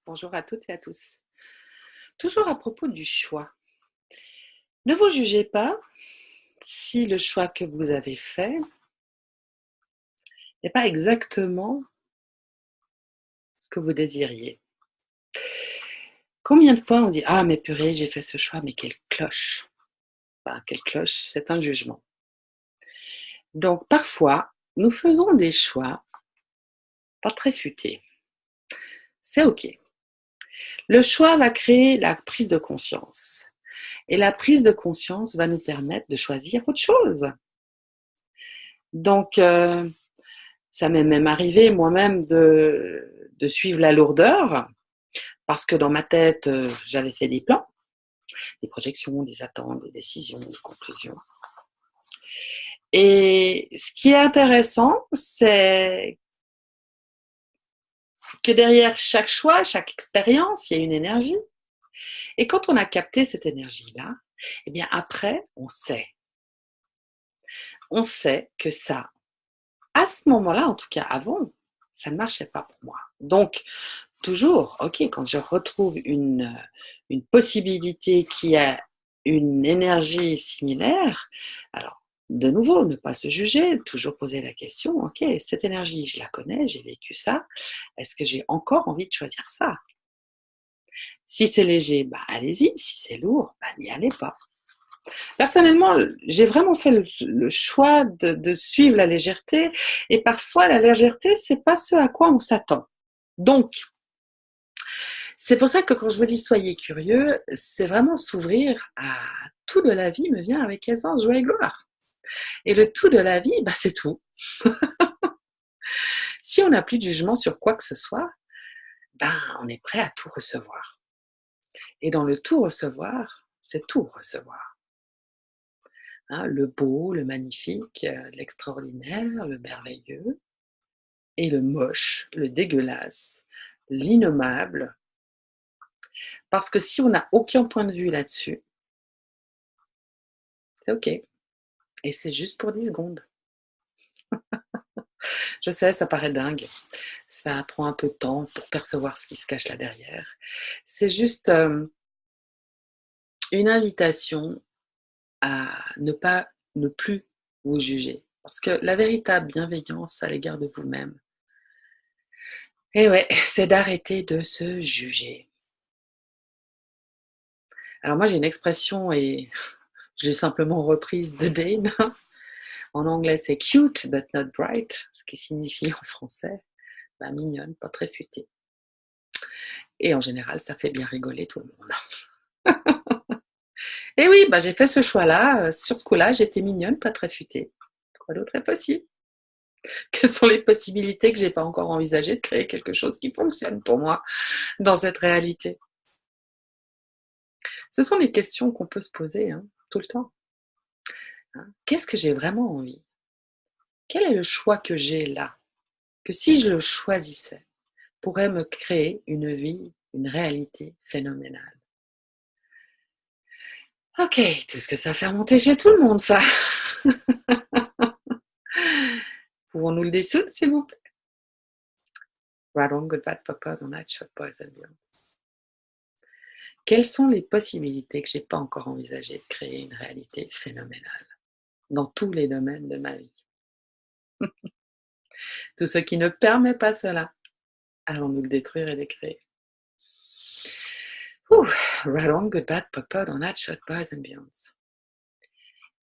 Bonjour à toutes et à tous. Toujours à propos du choix. Ne vous jugez pas si le choix que vous avez fait n'est pas exactement ce que vous désiriez. Combien de fois on dit: «Ah mais purée, j'ai fait ce choix, mais quelle cloche!» Bah, quelle cloche, c'est un jugement. Donc parfois, nous faisons des choix pas très futés. C'est OK. Le choix va créer la prise de conscience et la prise de conscience va nous permettre de choisir autre chose. Donc ça m'est même arrivé moi-même de suivre la lourdeur parce que dans ma tête, j'avais fait des plans, des projections, des attentes, des décisions, des conclusions. Et ce qui est intéressant, c'est que derrière chaque choix, chaque expérience, il y a une énergie. Et quand on a capté cette énergie-là, eh bien après, on sait. On sait que ça, à ce moment-là, en tout cas avant, ça ne marchait pas pour moi. Donc, toujours, OK, quand je retrouve une possibilité qui a une énergie similaire, alors de nouveau, ne pas se juger, toujours poser la question: «OK, cette énergie, je la connais, j'ai vécu ça, est-ce que j'ai encore envie de choisir ça?» Si c'est léger, bah, allez-y, si c'est lourd, bah, n'y allez pas. Personnellement, j'ai vraiment fait le choix de suivre la légèreté et parfois la légèreté, c'est pas ce à quoi on s'attend. Donc c'est pour ça que quand je vous dis soyez curieux, c'est vraiment s'ouvrir à tout de la vie me vient avec aisance, joie et gloire. Et le tout de la vie, bah, c'est tout. Si on n'a plus de jugement sur quoi que ce soit, ben, on est prêt à tout recevoir. Et dans le tout recevoir, c'est tout recevoir. Hein, le beau, le magnifique, l'extraordinaire, le merveilleux, et le moche, le dégueulasse, l'innommable. Parce que si on n'a aucun point de vue là-dessus, c'est OK. Et c'est juste pour 10 secondes. Je sais, ça paraît dingue. Ça prend un peu de temps pour percevoir ce qui se cache là derrière. C'est juste, une invitation à ne plus vous juger. Parce que la véritable bienveillance à l'égard de vous-même, ouais, c'est d'arrêter de se juger. Alors moi, j'ai une expression et je l'ai simplement reprise de Dane. En anglais, c'est cute but not bright, ce qui signifie en français, bah, mignonne, pas très futée. Et en général, ça fait bien rigoler tout le monde. Et oui, bah, j'ai fait ce choix-là, sur ce coup-là, j'étais mignonne, pas très futée. Quoi d'autre est possible? Quelles sont les possibilités que j'ai pas encore envisagées de créer quelque chose qui fonctionne pour moi dans cette réalité? Ce sont des questions qu'on peut se poser, hein, tout le temps, hein. Qu'est-ce que j'ai vraiment envie? Quel est le choix que j'ai là? Que si je le choisissais, pourrait me créer une vie, une réalité phénoménale? OK, tout ce que ça fait remonter chez tout le monde ça. Pouvons-nous le dissoudre, s'il vous plaît? Right on, good bad, papa, don't night, short boys and beyonds. Quelles sont les possibilités que j'ai pas encore envisagées de créer une réalité phénoménale dans tous les domaines de ma vie? Tout ce qui ne permet pas cela, allons-nous le détruire et décréer? Ouh, right on, good bad, papa, don't night, short boys and beyonds.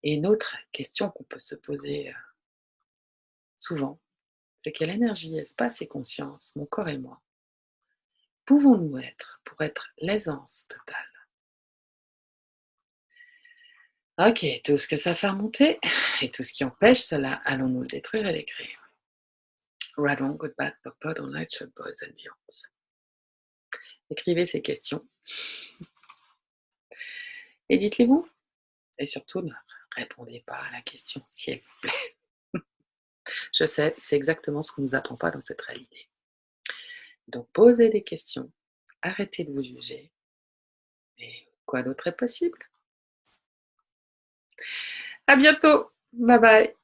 Et une autre question qu'on peut se poser souvent, c'est quelle énergie, espace et conscience, mon corps et moi, pouvons-nous être pour être l'aisance totale? OK, tout ce que ça fait remonter et tout ce qui empêche cela, allons-nous le détruire et l'écrire. Right on, good bad, papa, don't like short boys and beyonds. Écrivez ces questions et dites-les-vous. Et surtout, ne répondez pas à la question s'il vous plaît. Je sais, c'est exactement ce qu'on ne nous apprend pas dans cette réalité. Donc posez des questions, arrêtez de vous juger et quoi d'autre est possible? À bientôt. Bye bye.